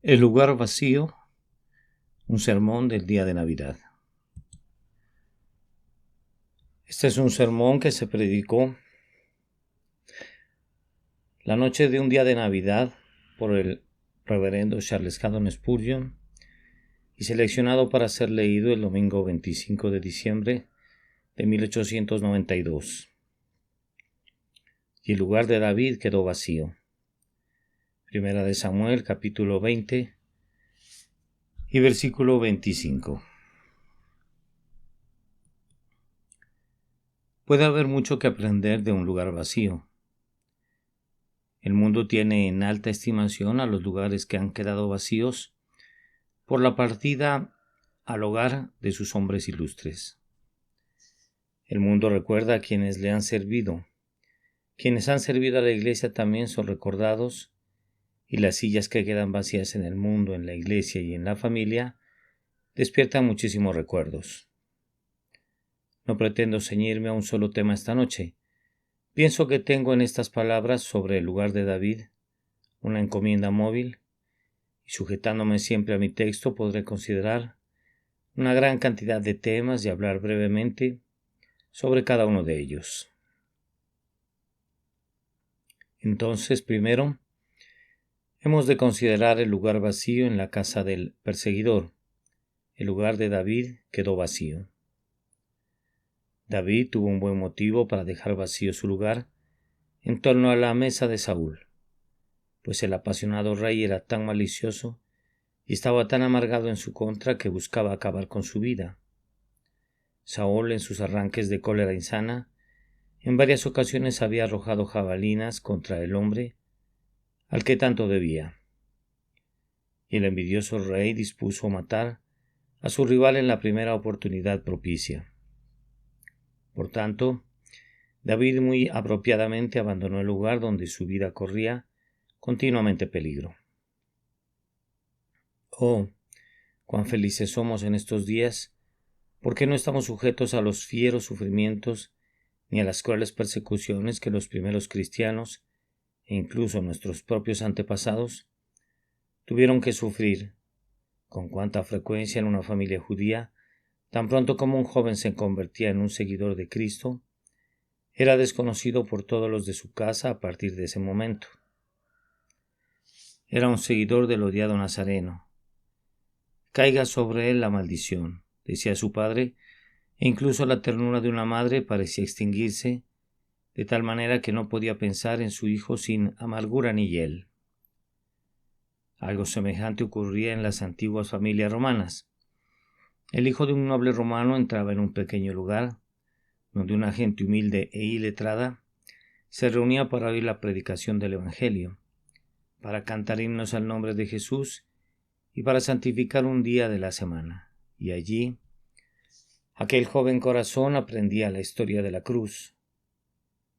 El lugar vacío, un sermón del día de Navidad. Este es un sermón que se predicó la noche de un día de Navidad por el reverendo Charles Haddon Spurgeon y seleccionado para ser leído el domingo 25 de diciembre de 1892. Y el lugar de David quedó vacío. Primera de Samuel, capítulo 20 y versículo 25. Puede haber mucho que aprender de un lugar vacío. El mundo tiene en alta estimación a los lugares que han quedado vacíos por la partida al hogar de sus hombres ilustres. El mundo recuerda a quienes le han servido. Quienes han servido a la iglesia también son recordados, y las sillas que quedan vacías en el mundo, en la iglesia y en la familia, despiertan muchísimos recuerdos. No pretendo ceñirme a un solo tema esta noche. Pienso que tengo en estas palabras sobre el lugar de David una encomienda móvil, y sujetándome siempre a mi texto podré considerar una gran cantidad de temas y hablar brevemente sobre cada uno de ellos. Entonces, primero, hemos de considerar el lugar vacío en la casa del perseguidor. El lugar de David quedó vacío. David tuvo un buen motivo para dejar vacío su lugar en torno a la mesa de Saúl, pues el apasionado rey era tan malicioso y estaba tan amargado en su contra que buscaba acabar con su vida. Saúl, en sus arranques de cólera insana, en varias ocasiones había arrojado jabalinas contra el hombre al que tanto debía, y el envidioso rey dispuso matar a su rival en la primera oportunidad propicia. Por tanto, David muy apropiadamente abandonó el lugar donde su vida corría continuamente peligro. Oh, cuán felices somos en estos días, porque no estamos sujetos a los fieros sufrimientos ni a las crueles persecuciones que los primeros cristianos, e incluso nuestros propios antepasados, tuvieron que sufrir. Con cuánta frecuencia en una familia judía, tan pronto como un joven se convertía en un seguidor de Cristo, era desconocido por todos los de su casa a partir de ese momento. Era un seguidor del odiado Nazareno. Caiga sobre él la maldición, decía su padre, e incluso la ternura de una madre parecía extinguirse, de tal manera que no podía pensar en su hijo sin amargura ni hiel. Algo semejante ocurría en las antiguas familias romanas. El hijo de un noble romano entraba en un pequeño lugar, donde una gente humilde e iletrada se reunía para oír la predicación del Evangelio, para cantar himnos al nombre de Jesús y para santificar un día de la semana. Y allí, aquel joven corazón aprendía la historia de la cruz,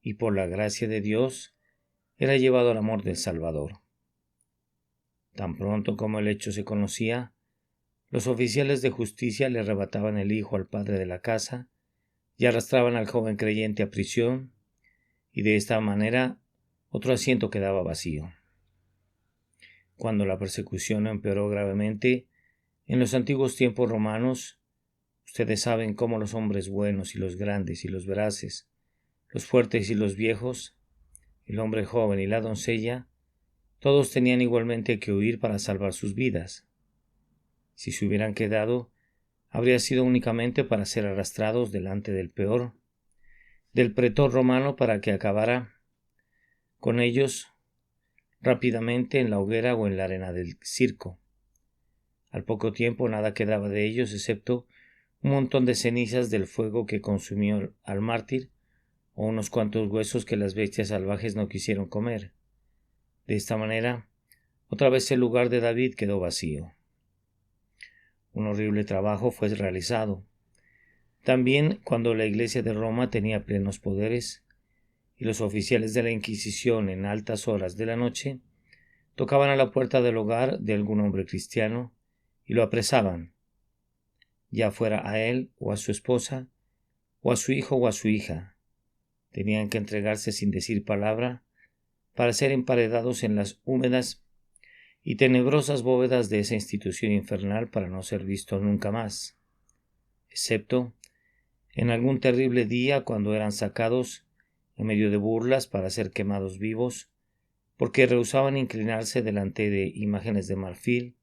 y por la gracia de Dios era llevado al amor del Salvador. Tan pronto como el hecho se conocía, los oficiales de justicia le arrebataban el hijo al padre de la casa y arrastraban al joven creyente a prisión, y de esta manera otro asiento quedaba vacío. Cuando la persecución empeoró gravemente, en los antiguos tiempos romanos, ustedes saben cómo los hombres buenos y los grandes y los veraces, los fuertes y los viejos, el hombre joven y la doncella, todos tenían igualmente que huir para salvar sus vidas. Si se hubieran quedado, habría sido únicamente para ser arrastrados delante del pretor romano para que acabara con ellos rápidamente en la hoguera o en la arena del circo. Al poco tiempo nada quedaba de ellos excepto un montón de cenizas del fuego que consumió al mártir o unos cuantos huesos que las bestias salvajes no quisieron comer. De esta manera, otra vez el lugar de David quedó vacío. Un horrible trabajo fue realizado. También cuando la Iglesia de Roma tenía plenos poderes y los oficiales de la Inquisición en altas horas de la noche tocaban a la puerta del hogar de algún hombre cristiano y lo apresaban, ya fuera a él o a su esposa, o a su hijo o a su hija. Tenían que entregarse sin decir palabra para ser emparedados en las húmedas y tenebrosas bóvedas de esa institución infernal para no ser visto nunca más, excepto en algún terrible día cuando eran sacados en medio de burlas para ser quemados vivos, porque rehusaban inclinarse delante de imágenes de marfil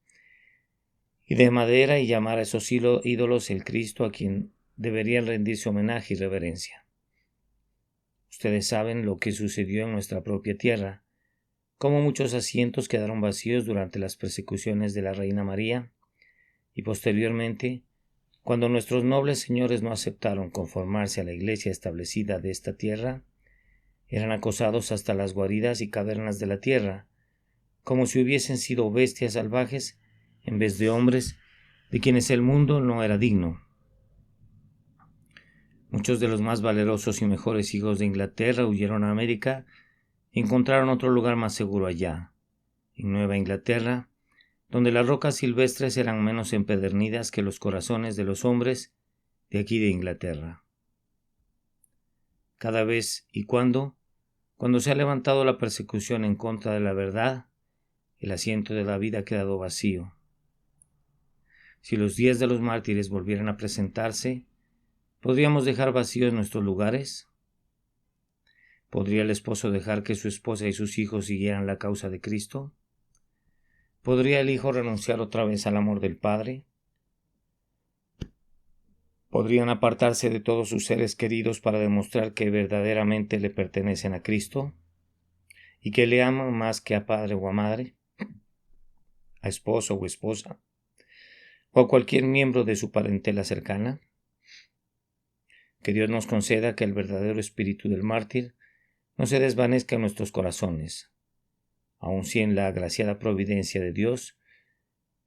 y de madera y llamar a esos ídolos el Cristo a quien deberían rendirse homenaje y reverencia. Ustedes saben lo que sucedió en nuestra propia tierra, cómo muchos asientos quedaron vacíos durante las persecuciones de la Reina María, y posteriormente, cuando nuestros nobles señores no aceptaron conformarse a la iglesia establecida de esta tierra, eran acosados hasta las guaridas y cavernas de la tierra, como si hubiesen sido bestias salvajes en vez de hombres de quienes el mundo no era digno. Muchos de los más valerosos y mejores hijos de Inglaterra huyeron a América y encontraron otro lugar más seguro allá, en Nueva Inglaterra, donde las rocas silvestres eran menos empedernidas que los corazones de los hombres de aquí de Inglaterra. Cada vez y cuando se ha levantado la persecución en contra de la verdad, el asiento de David ha quedado vacío. Si los días de los mártires volvieran a presentarse, ¿podríamos dejar vacíos nuestros lugares? ¿Podría el esposo dejar que su esposa y sus hijos siguieran la causa de Cristo? ¿Podría el hijo renunciar otra vez al amor del Padre? ¿Podrían apartarse de todos sus seres queridos para demostrar que verdaderamente le pertenecen a Cristo y que le aman más que a padre o a madre, a esposo o esposa, o a cualquier miembro de su parentela cercana? Que Dios nos conceda que el verdadero espíritu del mártir no se desvanezca en nuestros corazones, aun si en la agraciada providencia de Dios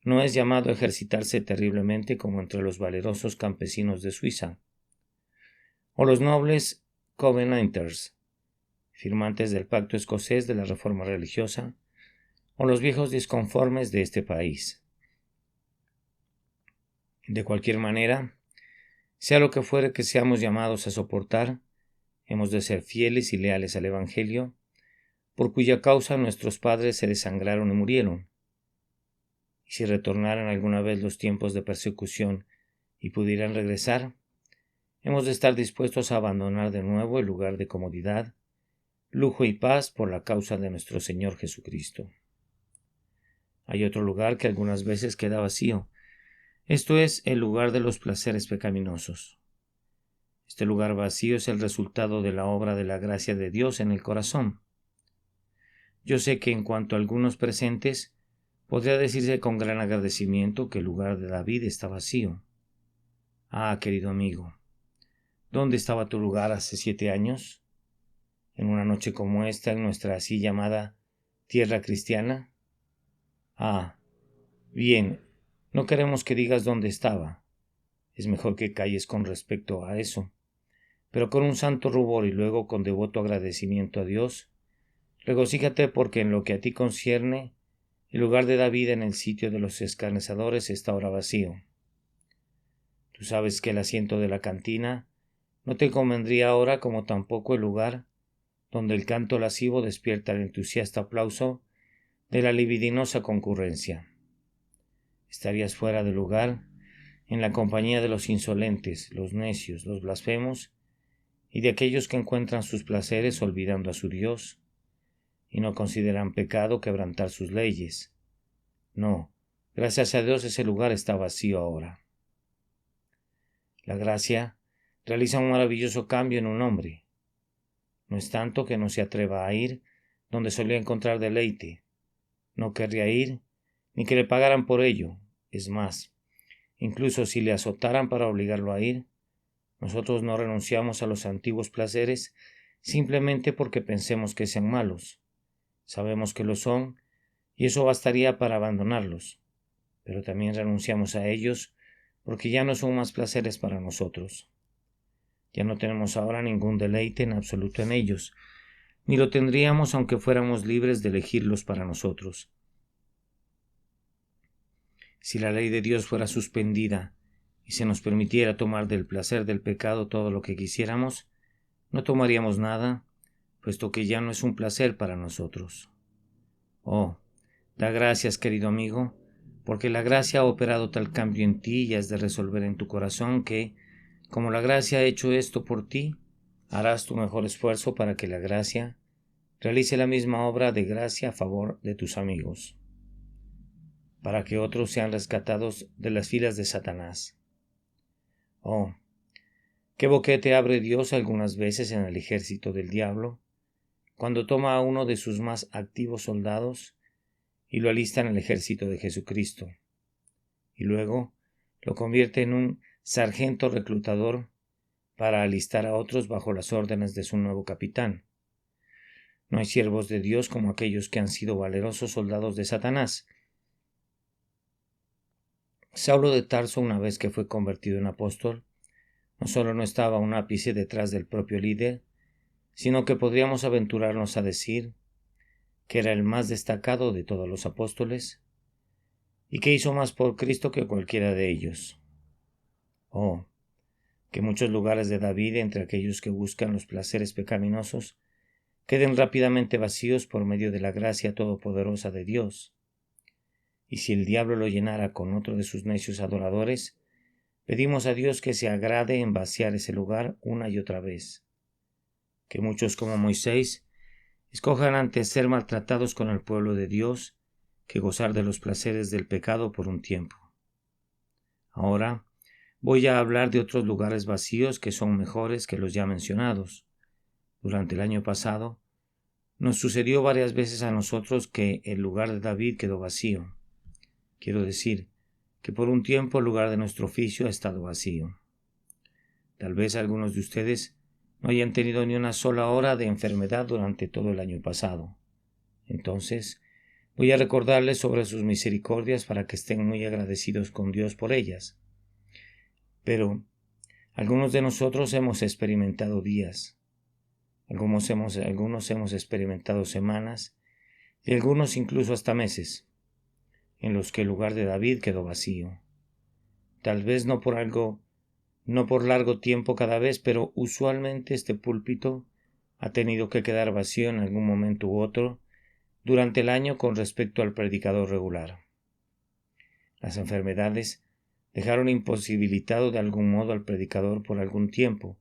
no es llamado a ejercitarse terriblemente como entre los valerosos campesinos de Suiza, o los nobles Covenanters, firmantes del pacto escocés de la reforma religiosa, o los viejos disconformes de este país. De cualquier manera, sea lo que fuere que seamos llamados a soportar, hemos de ser fieles y leales al Evangelio, por cuya causa nuestros padres se desangraron y murieron. Y si retornaran alguna vez los tiempos de persecución y pudieran regresar, hemos de estar dispuestos a abandonar de nuevo el lugar de comodidad, lujo y paz por la causa de nuestro Señor Jesucristo. Hay otro lugar que algunas veces queda vacío. Esto es el lugar de los placeres pecaminosos. Este lugar vacío es el resultado de la obra de la gracia de Dios en el corazón. Yo sé que en cuanto a algunos presentes, podría decirse con gran agradecimiento que el lugar de David está vacío. Ah, querido amigo, ¿dónde estaba tu lugar hace 7 años? ¿En una noche como esta en nuestra así llamada tierra cristiana? Ah, bien, no queremos que digas dónde estaba. Es mejor que calles con respecto a eso. Pero con un santo rubor y luego con devoto agradecimiento a Dios, regocíjate porque en lo que a ti concierne, el lugar de David en el sitio de los escarnecedores está ahora vacío. Tú sabes que el asiento de la cantina no te convendría ahora como tampoco el lugar donde el canto lascivo despierta el entusiasta aplauso de la libidinosa concurrencia. Estarías fuera de lugar en la compañía de los insolentes, los necios, los blasfemos y de aquellos que encuentran sus placeres olvidando a su Dios y no consideran pecado quebrantar sus leyes. No, gracias a Dios ese lugar está vacío ahora. La gracia realiza un maravilloso cambio en un hombre. No es tanto que no se atreva a ir donde solía encontrar deleite. No querría ir, ni que le pagaran por ello. Es más, incluso si le azotaran para obligarlo a ir, nosotros no renunciamos a los antiguos placeres simplemente porque pensemos que sean malos. Sabemos que lo son, y eso bastaría para abandonarlos, pero también renunciamos a ellos porque ya no son más placeres para nosotros. Ya no tenemos ahora ningún deleite en absoluto en ellos, ni lo tendríamos aunque fuéramos libres de elegirlos para nosotros. Si la ley de Dios fuera suspendida y se nos permitiera tomar del placer del pecado todo lo que quisiéramos, no tomaríamos nada, puesto que ya no es un placer para nosotros. Oh, Da gracias, querido amigo, porque la gracia ha operado tal cambio en ti y has de resolver en tu corazón que, como la gracia ha hecho esto por ti, harás tu mejor esfuerzo para que la gracia realice la misma obra de gracia a favor de tus amigos, para que otros sean rescatados de las filas de Satanás. Oh, qué boquete abre Dios algunas veces en el ejército del diablo, cuando toma a uno de sus más activos soldados y lo alista en el ejército de Jesucristo, y luego lo convierte en un sargento reclutador para alistar a otros bajo las órdenes de su nuevo capitán. No hay siervos de Dios como aquellos que han sido valerosos soldados de Satanás. Saulo de Tarso, una vez que fue convertido en apóstol, no solo no estaba un ápice detrás del propio líder, sino que podríamos aventurarnos a decir que era el más destacado de todos los apóstoles y que hizo más por Cristo que cualquiera de ellos. Oh, que muchos lugares de David entre aquellos que buscan los placeres pecaminosos queden rápidamente vacíos por medio de la gracia todopoderosa de Dios. Y si el diablo lo llenara con otro de sus necios adoradores, pedimos a Dios que se agrade en vaciar ese lugar una y otra vez. Que muchos como Moisés escojan antes ser maltratados con el pueblo de Dios que gozar de los placeres del pecado por un tiempo. Ahora voy a hablar de otros lugares vacíos que son mejores que los ya mencionados. Durante el año pasado, nos sucedió varias veces a nosotros que el lugar de David quedó vacío. Quiero decir, que por un tiempo el lugar de nuestro oficio ha estado vacío. Tal vez algunos de ustedes no hayan tenido ni una sola hora de enfermedad durante todo el año pasado. Entonces, voy a recordarles sobre sus misericordias para que estén muy agradecidos con Dios por ellas. Pero algunos de nosotros hemos experimentado días, algunos hemos experimentado semanas y algunos incluso hasta meses, en los que el lugar de David quedó vacío. Tal vez no por largo tiempo cada vez, pero usualmente este púlpito ha tenido que quedar vacío en algún momento u otro durante el año con respecto al predicador regular. Las enfermedades dejaron imposibilitado de algún modo al predicador por algún tiempo,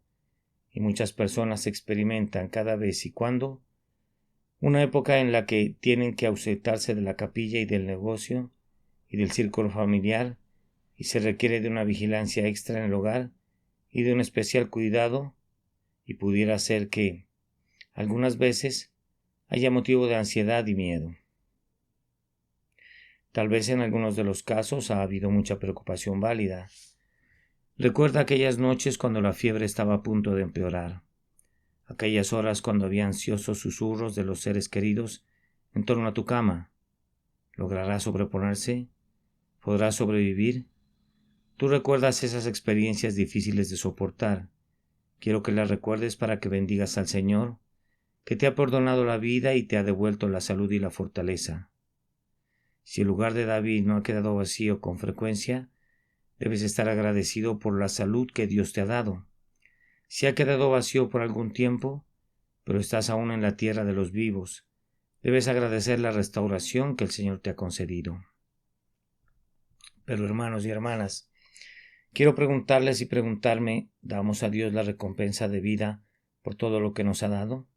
y muchas personas experimentan cada vez y cuando una época en la que tienen que ausentarse de la capilla y del negocio y del círculo familiar, y se requiere de una vigilancia extra en el hogar y de un especial cuidado, y pudiera ser que, algunas veces, haya motivo de ansiedad y miedo. Tal vez en algunos de los casos ha habido mucha preocupación válida. Recuerda aquellas noches cuando la fiebre estaba a punto de empeorar, aquellas horas cuando había ansiosos susurros de los seres queridos en torno a tu cama. ¿Logrará sobreponerse? ¿Podrá sobrevivir? Tú recuerdas esas experiencias difíciles de soportar. Quiero que las recuerdes para que bendigas al Señor, que te ha perdonado la vida y te ha devuelto la salud y la fortaleza. Si el lugar de David no ha quedado vacío con frecuencia, debes estar agradecido por la salud que Dios te ha dado. Si ha quedado vacío por algún tiempo, pero estás aún en la tierra de los vivos, debes agradecer la restauración que el Señor te ha concedido. Pero hermanos y hermanas, quiero preguntarles y preguntarme, ¿damos a Dios la recompensa de vida por todo lo que nos ha dado?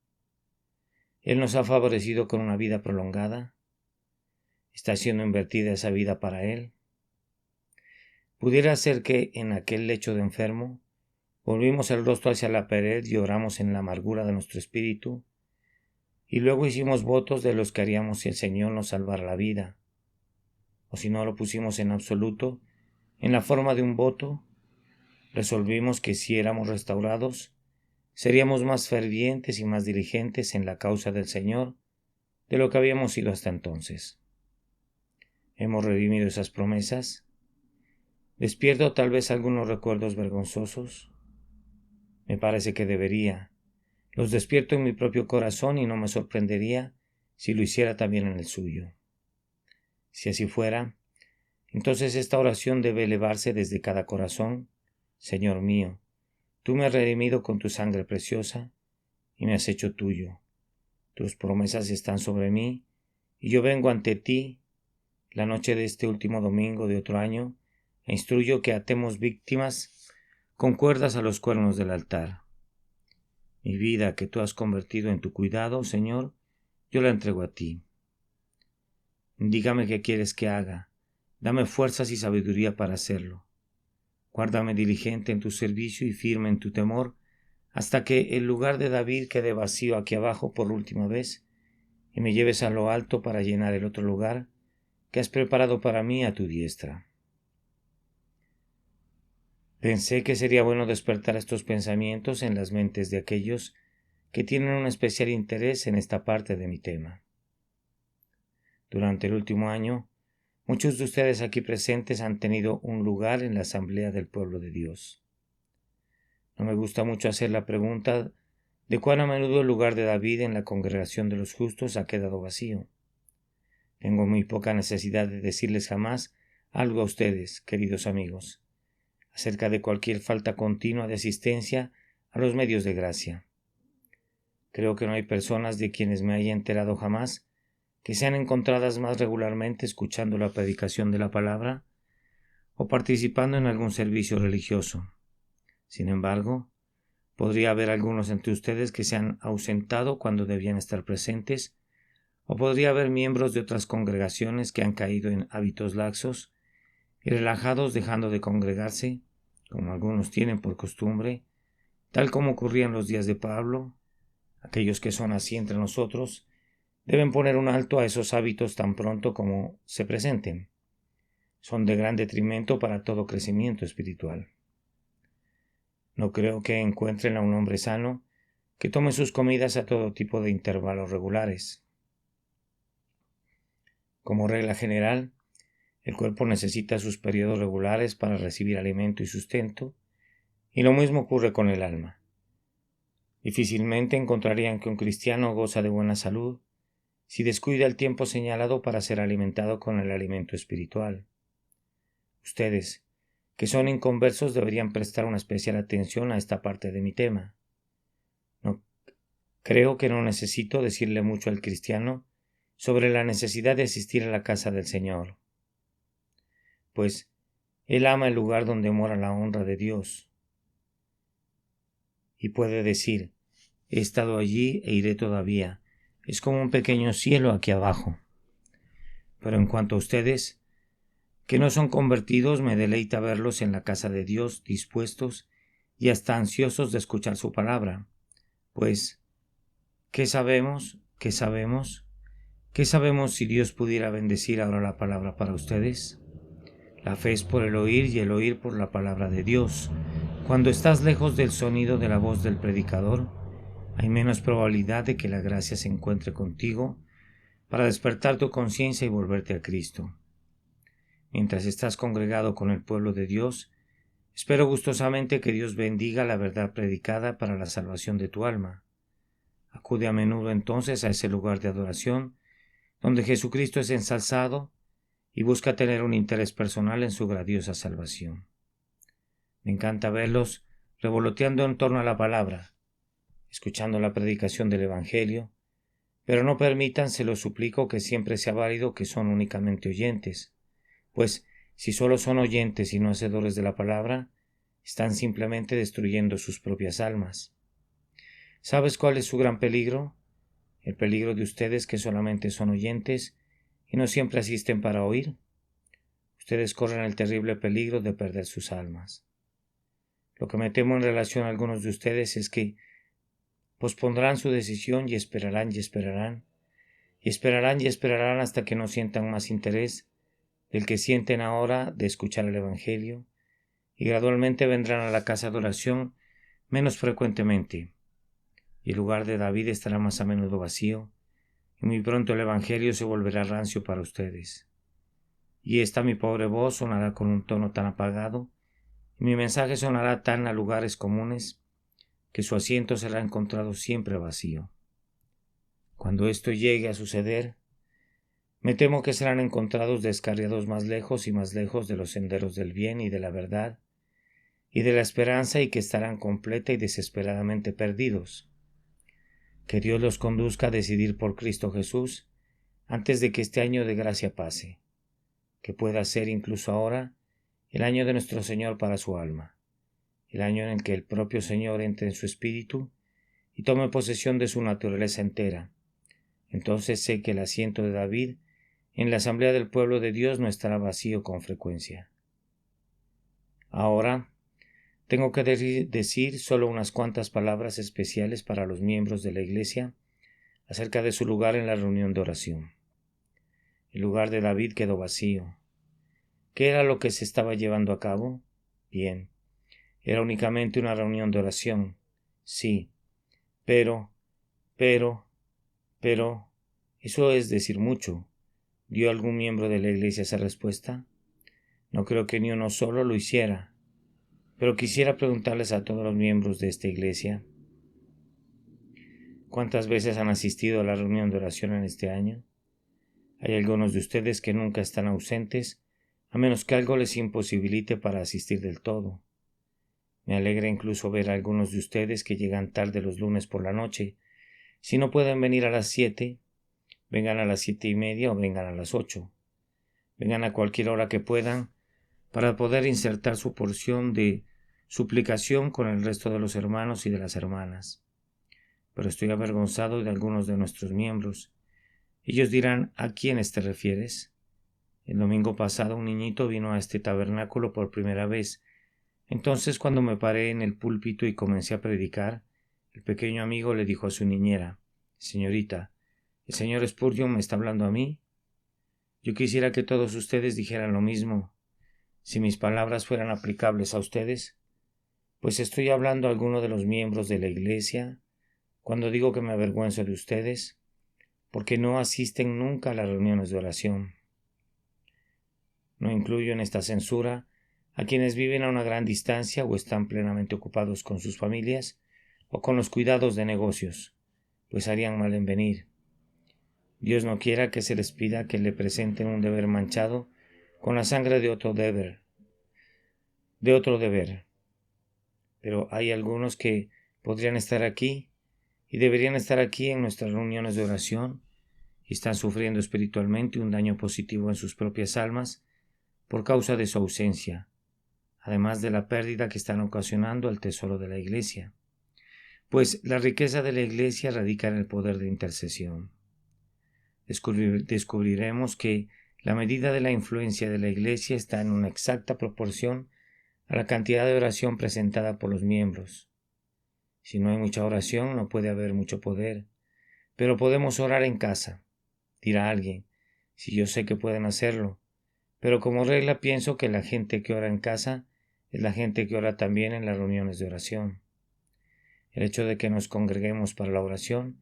¿Él nos ha favorecido con una vida prolongada? ¿Está siendo invertida esa vida para Él? Pudiera ser que en aquel lecho de enfermo volvimos el rostro hacia la pared y oramos en la amargura de nuestro espíritu, y luego hicimos votos de los que haríamos si el Señor nos salvara la vida. O si no lo pusimos en absoluto, en la forma de un voto, resolvimos que si éramos restaurados, seríamos más fervientes y más diligentes en la causa del Señor de lo que habíamos sido hasta entonces. ¿Hemos redimido esas promesas? ¿Despierto tal vez algunos recuerdos vergonzosos? Me parece que debería. Los despierto en mi propio corazón y no me sorprendería si lo hiciera también en el suyo. Si así fuera, entonces esta oración debe elevarse desde cada corazón. Señor mío, tú me has redimido con tu sangre preciosa y me has hecho tuyo. Tus promesas están sobre mí y yo vengo ante ti la noche de este último domingo de otro año, e instruyo que atemos víctimas con cuerdas a los cuernos del altar. Mi vida que tú has convertido en tu cuidado, Señor, yo la entrego a ti. Dígame qué quieres que haga. Dame fuerzas y sabiduría para hacerlo. Guárdame diligente en tu servicio y firme en tu temor, hasta que el lugar de David quede vacío aquí abajo por última vez, y me lleves a lo alto para llenar el otro lugar que has preparado para mí a tu diestra. Pensé que sería bueno despertar estos pensamientos en las mentes de aquellos que tienen un especial interés en esta parte de mi tema. Durante el último año, muchos de ustedes aquí presentes han tenido un lugar en la Asamblea del Pueblo de Dios. No me gusta mucho hacer la pregunta de cuán a menudo el lugar de David en la congregación de los justos ha quedado vacío. Tengo muy poca necesidad de decirles jamás algo a ustedes, queridos amigos, acerca de cualquier falta continua de asistencia a los medios de gracia. Creo que no hay personas de quienes me haya enterado jamás que sean encontradas más regularmente escuchando la predicación de la palabra o participando en algún servicio religioso. Sin embargo, podría haber algunos entre ustedes que se han ausentado cuando debían estar presentes, o podría haber miembros de otras congregaciones que han caído en hábitos laxos y relajados dejando de congregarse, como algunos tienen por costumbre, tal como ocurría en los días de Pablo. Aquellos que son así entre nosotros deben poner un alto a esos hábitos tan pronto como se presenten. Son de gran detrimento para todo crecimiento espiritual. No creo que encuentren a un hombre sano que tome sus comidas a todo tipo de intervalos regulares. Como regla general, el cuerpo necesita sus periodos regulares para recibir alimento y sustento, y lo mismo ocurre con el alma. Difícilmente encontrarían que un cristiano goza de buena salud si descuida el tiempo señalado para ser alimentado con el alimento espiritual. Ustedes, que son inconversos, deberían prestar una especial atención a esta parte de mi tema. Creo que no necesito decirle mucho al cristiano sobre la necesidad de asistir a la casa del Señor, pues Él ama el lugar donde mora la honra de Dios, y puede decir: he estado allí e iré todavía. Es como un pequeño cielo aquí abajo. Pero en cuanto a ustedes, que no son convertidos, me deleita verlos en la casa de Dios, dispuestos y hasta ansiosos de escuchar su palabra. Pues, ¿qué sabemos? ¿Qué sabemos? ¿Qué sabemos si Dios pudiera bendecir ahora la palabra para ustedes? La fe es por el oír y el oír por la palabra de Dios. Cuando estás lejos del sonido de la voz del predicador, hay menos probabilidad de que la gracia se encuentre contigo para despertar tu conciencia y volverte a Cristo. Mientras estás congregado con el pueblo de Dios, espero gustosamente que Dios bendiga la verdad predicada para la salvación de tu alma. Acude a menudo entonces a ese lugar de adoración donde Jesucristo es ensalzado y busca tener un interés personal en su grandiosa salvación. Me encanta verlos revoloteando en torno a la palabra, escuchando la predicación del Evangelio, pero no permitan, se lo suplico, que siempre sea válido que son únicamente oyentes, pues si solo son oyentes y no hacedores de la palabra, están simplemente destruyendo sus propias almas. ¿Sabes cuál es su gran peligro? El peligro de ustedes que solamente son oyentes y no siempre asisten para oír. Ustedes corren el terrible peligro de perder sus almas. Lo que me temo en relación a algunos de ustedes es que pospondrán su decisión y esperarán y esperarán, y esperarán y esperarán hasta que no sientan más interés del que sienten ahora de escuchar el Evangelio, y gradualmente vendrán a la casa de oración menos frecuentemente, y el lugar de David estará más a menudo vacío, y muy pronto el Evangelio se volverá rancio para ustedes. Y esta mi pobre voz sonará con un tono tan apagado, y mi mensaje sonará tan a lugares comunes, que su asiento será encontrado siempre vacío. Cuando esto llegue a suceder, me temo que serán encontrados descarriados más lejos y más lejos de los senderos del bien y de la verdad, y de la esperanza, y que estarán completa y desesperadamente perdidos. Que Dios los conduzca a decidir por Cristo Jesús antes de que este año de gracia pase. que pueda ser incluso ahora el año de nuestro Señor para su alma, el año en el que el propio Señor entre en su espíritu y tome posesión de su naturaleza entera. Entonces sé que el asiento de David en la asamblea del pueblo de Dios no estará vacío con frecuencia. Ahora tengo que decir solo unas cuantas palabras especiales para los miembros de la Iglesia acerca de su lugar en la reunión de oración. El lugar de David quedó vacío. ¿Qué era lo que se estaba llevando a cabo? Bien, era únicamente una reunión de oración. Sí, pero, eso es decir mucho. ¿Dio algún miembro de la Iglesia esa respuesta? No creo que ni uno solo lo hiciera. Pero quisiera preguntarles a todos los miembros de esta Iglesia, ¿cuántas veces han asistido a la reunión de oración en este año? Hay algunos de ustedes que nunca están ausentes, a menos que algo les imposibilite para asistir del todo. Me alegra incluso ver a algunos de ustedes que llegan tarde los lunes por la noche. Si no pueden venir a las 7, vengan a las 7:30 o vengan a las 8. Vengan a cualquier hora que puedan para poder insertar su porción de suplicación con el resto de los hermanos y de las hermanas. Pero estoy avergonzado de algunos de nuestros miembros. Ellos dirán, ¿a quiénes te refieres? El domingo pasado un niñito vino a este tabernáculo por primera vez. Entonces, cuando me paré en el púlpito y comencé a predicar, el pequeño amigo le dijo a su niñera, «Señorita, ¿el señor Spurgeon me está hablando a mí?» Yo quisiera que todos ustedes dijeran lo mismo. Si mis palabras fueran aplicables a ustedes, pues estoy hablando a alguno de los miembros de la Iglesia cuando digo que me avergüenzo de ustedes, porque no asisten nunca a las reuniones de oración. No incluyo en esta censura a quienes viven a una gran distancia o están plenamente ocupados con sus familias o con los cuidados de negocios, pues harían mal en venir. Dios no quiera que se les pida que le presenten un deber manchado con la sangre de otro deber. Pero hay algunos que podrían estar aquí y deberían estar aquí en nuestras reuniones de oración y están sufriendo espiritualmente un daño positivo en sus propias almas por causa de su ausencia, además de la pérdida que están ocasionando al tesoro de la Iglesia. Pues la riqueza de la Iglesia radica en el poder de intercesión. Descubriremos que la medida de la influencia de la Iglesia está en una exacta proporción a la cantidad de oración presentada por los miembros. Si no hay mucha oración, no puede haber mucho poder, pero podemos orar en casa. Dirá alguien, si yo sé que pueden hacerlo, pero como regla pienso que la gente que ora en casa es la gente que ora también en las reuniones de oración. El hecho de que nos congreguemos para la oración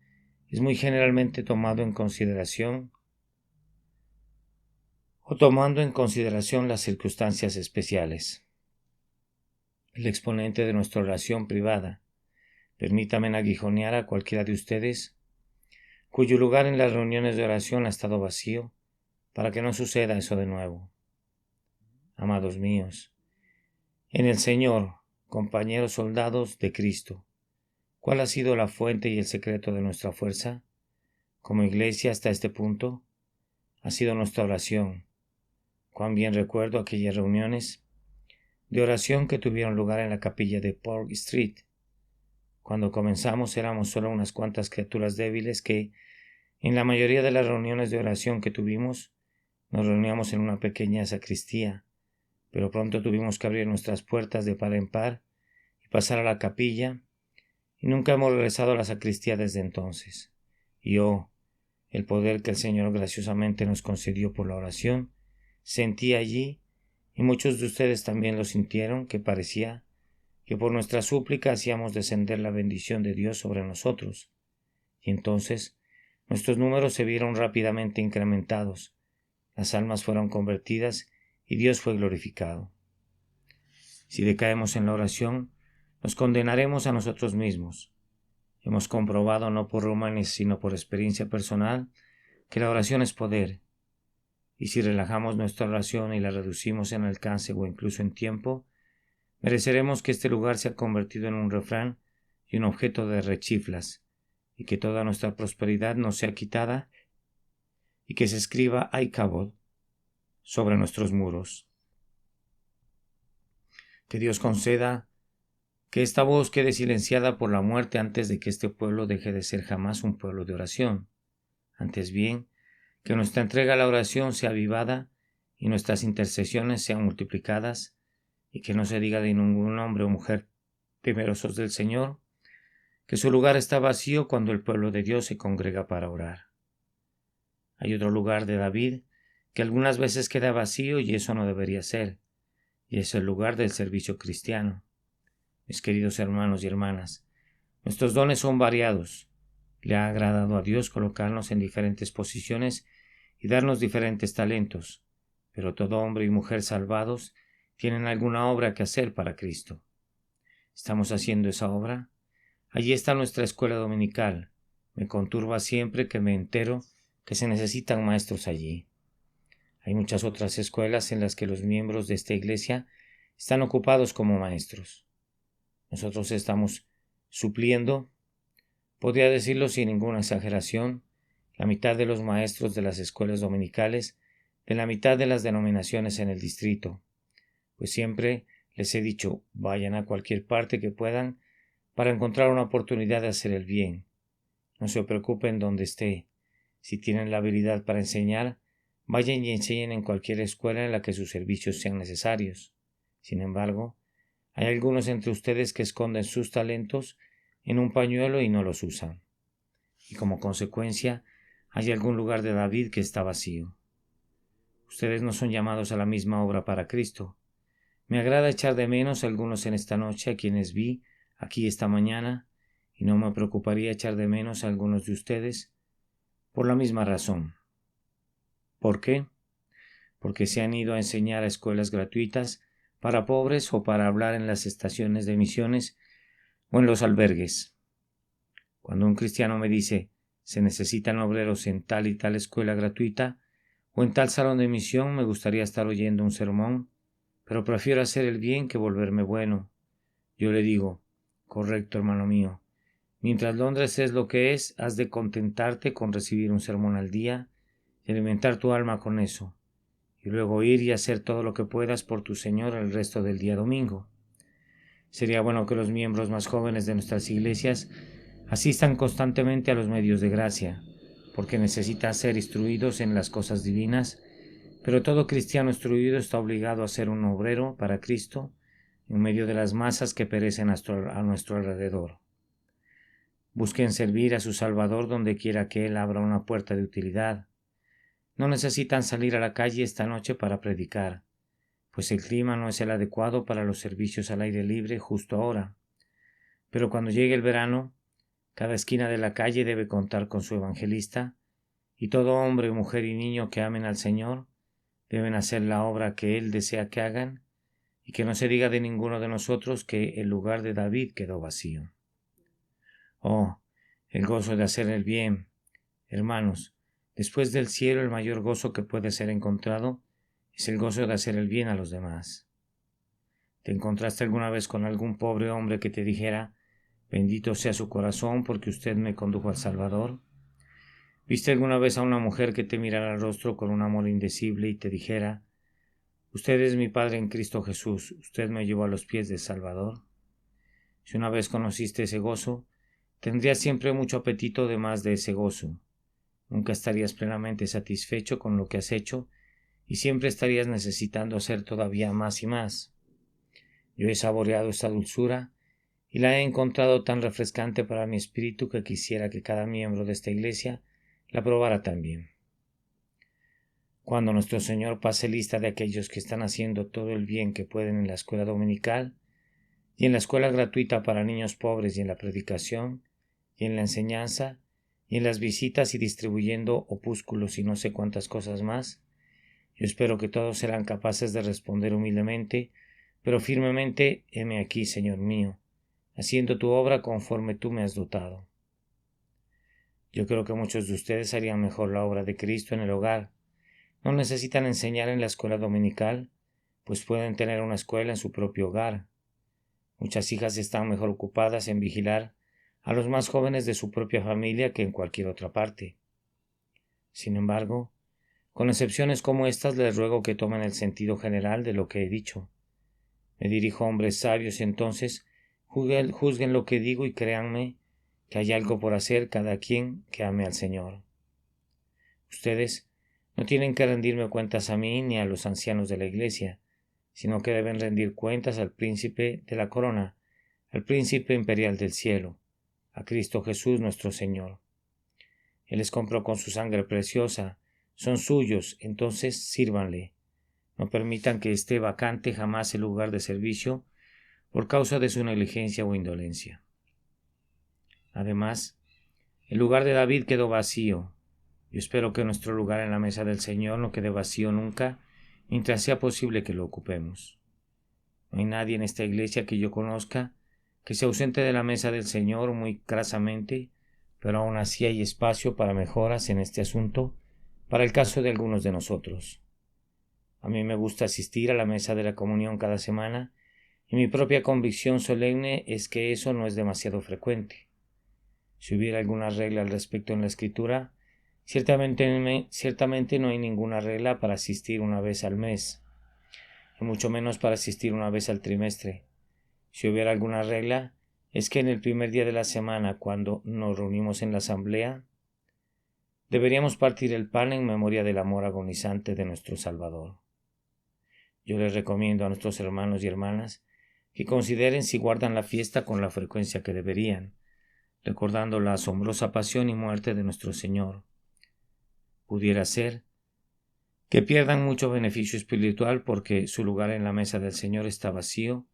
es muy generalmente tomando en consideración las circunstancias especiales. El exponente de nuestra oración privada, permítame aguijonear a cualquiera de ustedes cuyo lugar en las reuniones de oración ha estado vacío, para que no suceda eso de nuevo. Amados míos, en el Señor, compañeros soldados de Cristo, ¿cuál ha sido la fuente y el secreto de nuestra fuerza? Como iglesia hasta este punto, ha sido nuestra oración. Cuán bien recuerdo aquellas reuniones de oración que tuvieron lugar en la capilla de Park Street. Cuando comenzamos éramos solo unas cuantas criaturas débiles que, en la mayoría de las reuniones de oración que tuvimos, nos reuníamos en una pequeña sacristía, pero pronto tuvimos que abrir nuestras puertas de par en par y pasar a la capilla, y nunca hemos regresado a la sacristía desde entonces. Y el poder que el Señor graciosamente nos concedió por la oración, sentí allí, y muchos de ustedes también lo sintieron, que parecía que por nuestra súplica hacíamos descender la bendición de Dios sobre nosotros. Y entonces nuestros números se vieron rápidamente incrementados, las almas fueron convertidas y Dios fue glorificado. Si decaemos en la oración, nos condenaremos a nosotros mismos. Hemos comprobado no por rumores sino por experiencia personal que la oración es poder, y si relajamos nuestra oración y la reducimos en alcance o incluso en tiempo, mereceremos que este lugar sea convertido en un refrán y un objeto de rechiflas, y que toda nuestra prosperidad nos sea quitada y que se escriba Aikabod sobre nuestros muros. Que Dios conceda que esta voz quede silenciada por la muerte antes de que este pueblo deje de ser jamás un pueblo de oración. Antes bien, que nuestra entrega a la oración sea avivada y nuestras intercesiones sean multiplicadas, y que no se diga de ningún hombre o mujer temerosos del Señor, que su lugar está vacío cuando el pueblo de Dios se congrega para orar. Hay otro lugar de David que algunas veces queda vacío y eso no debería ser, y es el lugar del servicio cristiano. Mis queridos hermanos y hermanas, nuestros dones son variados. Le ha agradado a Dios colocarnos en diferentes posiciones y darnos diferentes talentos, pero todo hombre y mujer salvados tienen alguna obra que hacer para Cristo. ¿Estamos haciendo esa obra? Allí está nuestra escuela dominical. Me conturba siempre que me entero que se necesitan maestros allí. Hay muchas otras escuelas en las que los miembros de esta iglesia están ocupados como maestros. Nosotros estamos supliendo, podría decirlo sin ninguna exageración, la mitad de los maestros de las escuelas dominicales de la mitad de las denominaciones en el distrito, pues siempre les he dicho, vayan a cualquier parte que puedan para encontrar una oportunidad de hacer el bien. No se preocupen donde esté. Si tienen la habilidad para enseñar, vayan y enseñen en cualquier escuela en la que sus servicios sean necesarios. Sin embargo, hay algunos entre ustedes que esconden sus talentos en un pañuelo y no los usan. Y como consecuencia, hay algún lugar de David que está vacío. Ustedes no son llamados a la misma obra para Cristo. Me agrada echar de menos a algunos en esta noche a quienes vi aquí esta mañana, y no me preocuparía echar de menos a algunos de ustedes por la misma razón. ¿Por qué? Porque se han ido a enseñar a escuelas gratuitas para pobres o para hablar en las estaciones de misiones o en los albergues. Cuando un cristiano me dice se necesitan obreros en tal y tal escuela gratuita o en tal salón de misión, me gustaría estar oyendo un sermón, pero prefiero hacer el bien que volverme bueno. Yo le digo, correcto, hermano mío, mientras Londres es lo que es, has de contentarte con recibir un sermón al día y alimentar tu alma con eso, y luego ir y hacer todo lo que puedas por tu Señor el resto del día domingo. Sería bueno que los miembros más jóvenes de nuestras iglesias asistan constantemente a los medios de gracia, porque necesitan ser instruidos en las cosas divinas, pero todo cristiano instruido está obligado a ser un obrero para Cristo en medio de las masas que perecen a nuestro alrededor. Busquen servir a su Salvador donde quiera que Él abra una puerta de utilidad. No necesitan salir a la calle esta noche para predicar, pues el clima no es el adecuado para los servicios al aire libre justo ahora. Pero cuando llegue el verano, cada esquina de la calle debe contar con su evangelista, y todo hombre, mujer y niño que amen al Señor deben hacer la obra que Él desea que hagan, y que no se diga de ninguno de nosotros que el lugar de David quedó vacío. Oh, el gozo de hacer el bien. Hermanos, después del cielo el mayor gozo que puede ser encontrado es el gozo de hacer el bien a los demás. ¿Te encontraste alguna vez con algún pobre hombre que te dijera, bendito sea su corazón porque usted me condujo al Salvador? ¿Viste alguna vez a una mujer que te mirara al rostro con un amor indecible y te dijera, usted es mi Padre en Cristo Jesús, usted me llevó a los pies del Salvador? Si una vez conociste ese gozo, tendrías siempre mucho apetito de más de ese gozo. Nunca estarías plenamente satisfecho con lo que has hecho y siempre estarías necesitando hacer todavía más y más. Yo he saboreado esta dulzura y la he encontrado tan refrescante para mi espíritu que quisiera que cada miembro de esta iglesia la probara también. Cuando nuestro Señor pase lista de aquellos que están haciendo todo el bien que pueden en la escuela dominical y en la escuela gratuita para niños pobres y en la predicación y en la enseñanza y en las visitas y distribuyendo opúsculos y no sé cuántas cosas más, yo espero que todos serán capaces de responder humildemente, pero firmemente, heme aquí, Señor mío, haciendo tu obra conforme tú me has dotado. Yo creo que muchos de ustedes harían mejor la obra de Cristo en el hogar. No necesitan enseñar en la escuela dominical, pues pueden tener una escuela en su propio hogar. Muchas hijas están mejor ocupadas en vigilar a los más jóvenes de su propia familia que en cualquier otra parte. Sin embargo, Con excepciones como estas, les ruego que tomen el sentido general de lo que he dicho. Me dirijo a hombres sabios, entonces juzguen lo que digo y créanme que hay algo por hacer cada quien que ame al Señor. Ustedes no tienen que rendirme cuentas a mí ni a los ancianos de la iglesia, sino que deben rendir cuentas al príncipe de la corona, al príncipe imperial del cielo, a Cristo Jesús nuestro Señor. Él les compró con su sangre preciosa, son suyos, entonces sírvanle. No permitan que esté vacante jamás el lugar de servicio por causa de su negligencia o indolencia. Además, el lugar de David quedó vacío. Yo espero que nuestro lugar en la mesa del Señor no quede vacío nunca, mientras sea posible que lo ocupemos. No hay nadie en esta iglesia que yo conozca que se ausente de la mesa del Señor muy crasamente, pero aún así hay espacio para mejoras en este asunto para el caso de algunos de nosotros. A mí me gusta asistir a la mesa de la comunión cada semana y mi propia convicción solemne es que eso no es demasiado frecuente. Si hubiera alguna regla al respecto en la Escritura, ciertamente no hay ninguna regla para asistir una vez al mes, y mucho menos para asistir una vez al trimestre. Si hubiera alguna regla, es que en el primer día de la semana, cuando nos reunimos en la asamblea, deberíamos partir el pan en memoria del amor agonizante de nuestro Salvador. Yo les recomiendo a nuestros hermanos y hermanas que consideren si guardan la fiesta con la frecuencia que deberían, recordando la asombrosa pasión y muerte de nuestro Señor. Pudiera ser que pierdan mucho beneficio espiritual porque su lugar en la mesa del Señor está vacío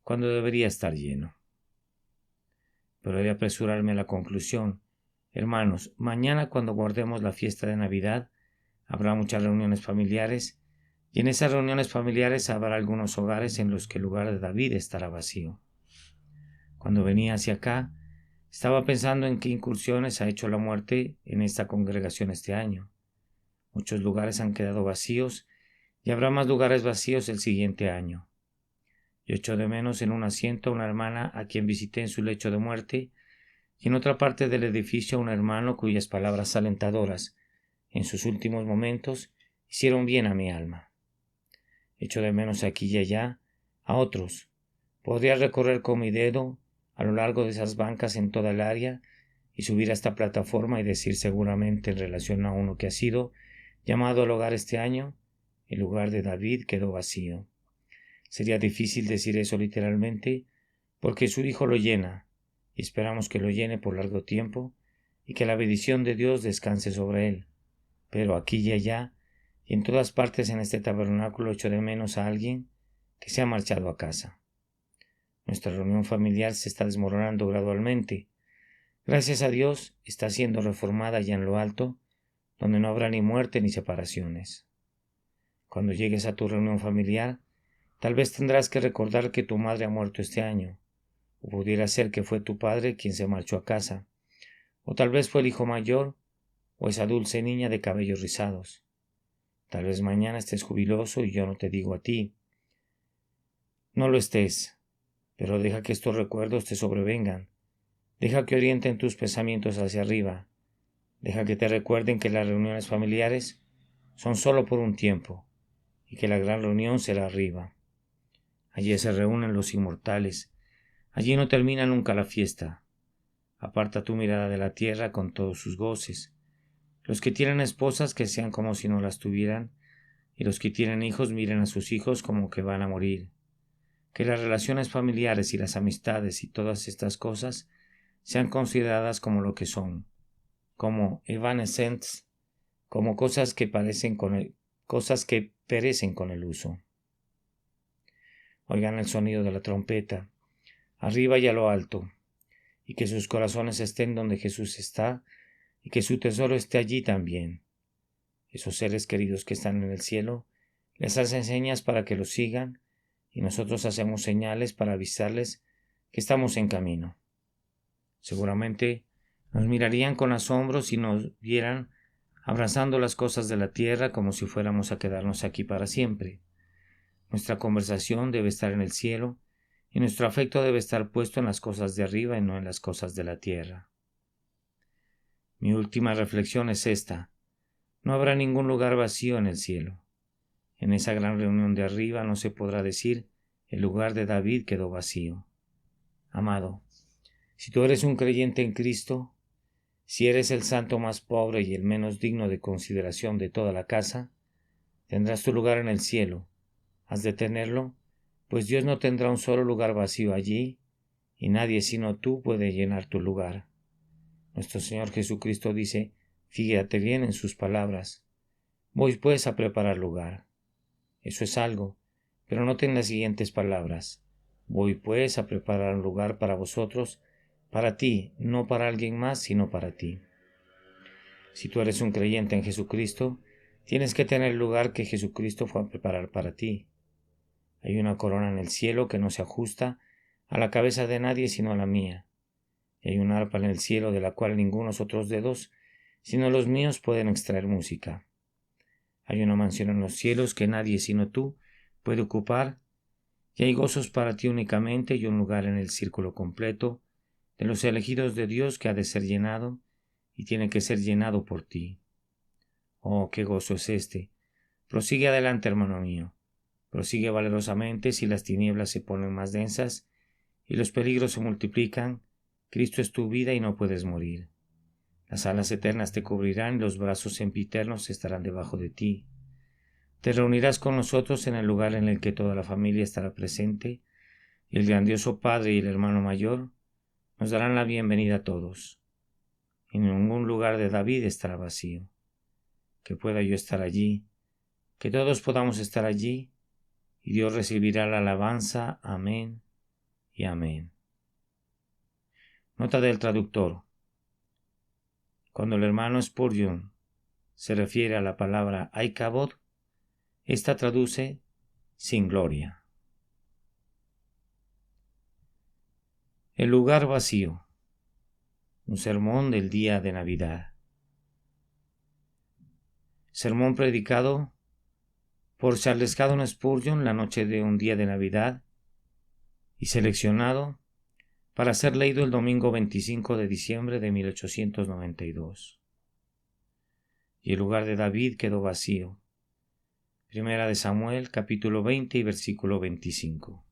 cuando debería estar lleno. Pero he de apresurarme a la conclusión. Hermanos, mañana cuando guardemos la fiesta de Navidad, habrá muchas reuniones familiares, y en esas reuniones familiares habrá algunos hogares en los que el lugar de David estará vacío. Cuando venía hacia acá, estaba pensando en qué incursiones ha hecho la muerte en esta congregación este año. Muchos lugares han quedado vacíos y habrá más lugares vacíos el siguiente año. Yo echo de menos en un asiento a una hermana a quien visité en su lecho de muerte y en otra parte del edificio a un hermano cuyas palabras alentadoras, en sus últimos momentos, hicieron bien a mi alma. Echo de menos aquí y allá a otros. Podría recorrer con mi dedo a lo largo de esas bancas en toda el área y subir a esta plataforma y decir seguramente en relación a uno que ha sido llamado al hogar este año, el lugar de David quedó vacío. Sería difícil decir eso literalmente porque su Hijo lo llena y esperamos que lo llene por largo tiempo y que la bendición de Dios descanse sobre él. Pero aquí y allá y en todas partes en este tabernáculo echo de menos a alguien que se ha marchado a casa. Nuestra reunión familiar se está desmoronando gradualmente. Gracias a Dios está siendo reformada ya en lo alto, donde no habrá ni muerte ni separaciones. Cuando llegues a tu reunión familiar, tal vez tendrás que recordar que tu madre ha muerto este año, o pudiera ser que fue tu padre quien se marchó a casa, o tal vez fue el hijo mayor, o esa dulce niña de cabellos rizados. Tal vez mañana estés jubiloso y yo no te digo a ti. No lo estés, pero deja que estos recuerdos te sobrevengan. Deja que orienten tus pensamientos hacia arriba. Deja que te recuerden que las reuniones familiares son solo por un tiempo y que la gran reunión será arriba. Allí se reúnen los inmortales. Allí no termina nunca la fiesta. Aparta tu mirada de la tierra con todos sus goces. Los que tienen esposas que sean como si no las tuvieran, y los que tienen hijos miren a sus hijos como que van a morir. Que las relaciones familiares y las amistades y todas estas cosas sean consideradas como lo que son, como evanescentes, como cosas que perecen con el uso. Oigan el sonido de la trompeta, arriba y a lo alto, y que sus corazones estén donde Jesús está, y que su tesoro esté allí también. Esos seres queridos que están en el cielo les hacen señas para que los sigan, y nosotros hacemos señales para avisarles que estamos en camino. Seguramente nos mirarían con asombro si nos vieran abrazando las cosas de la tierra como si fuéramos a quedarnos aquí para siempre. Nuestra conversación debe estar en el cielo y nuestro afecto debe estar puesto en las cosas de arriba y no en las cosas de la tierra. Mi última reflexión es esta. No habrá ningún lugar vacío en el cielo. En esa gran reunión de arriba no se podrá decir: el lugar de David quedó vacío. Amado, si tú eres un creyente en Cristo, si eres el santo más pobre y el menos digno de consideración de toda la casa, tendrás tu lugar en el cielo. Has de tenerlo, pues Dios no tendrá un solo lugar vacío allí, y nadie sino tú puede llenar tu lugar. Nuestro Señor Jesucristo dice: fíjate bien en sus palabras. Voy pues a preparar lugar. Eso es algo, pero noten las siguientes palabras: voy pues a preparar un lugar para vosotros, para ti, no para alguien más, sino para ti. Si tú eres un creyente en Jesucristo, tienes que tener el lugar que Jesucristo fue a preparar para ti. Hay una corona en el cielo que no se ajusta a la cabeza de nadie sino a la mía. Y hay una arpa en el cielo de la cual ningunos otros dedos, sino los míos, pueden extraer música. Hay una mansión en los cielos que nadie sino tú puede ocupar, y hay gozos para ti únicamente y un lugar en el círculo completo de los elegidos de Dios que ha de ser llenado y tiene que ser llenado por ti. Oh, qué gozo es este. Prosigue adelante, hermano mío. Prosigue valerosamente. Si las tinieblas se ponen más densas y los peligros se multiplican, Cristo es tu vida y no puedes morir. Las alas eternas te cubrirán y los brazos sempiternos estarán debajo de ti. Te reunirás con nosotros en el lugar en el que toda la familia estará presente, y el grandioso Padre y el hermano mayor nos darán la bienvenida a todos. Y ningún lugar de David estará vacío. Que pueda yo estar allí, que todos podamos estar allí, y Dios recibirá la alabanza. Amén y amén. Nota del traductor. Cuando el hermano Spurgeon se refiere a la palabra Aikabod, esta traduce sin gloria. El lugar vacío. Un sermón del día de Navidad. Sermón predicado por Charles Haddon Spurgeon la noche de un día de Navidad y seleccionado para ser leído el domingo 25 de diciembre de 1892. Y el lugar de David quedó vacío. Primera de Samuel, capítulo 20 y versículo 25.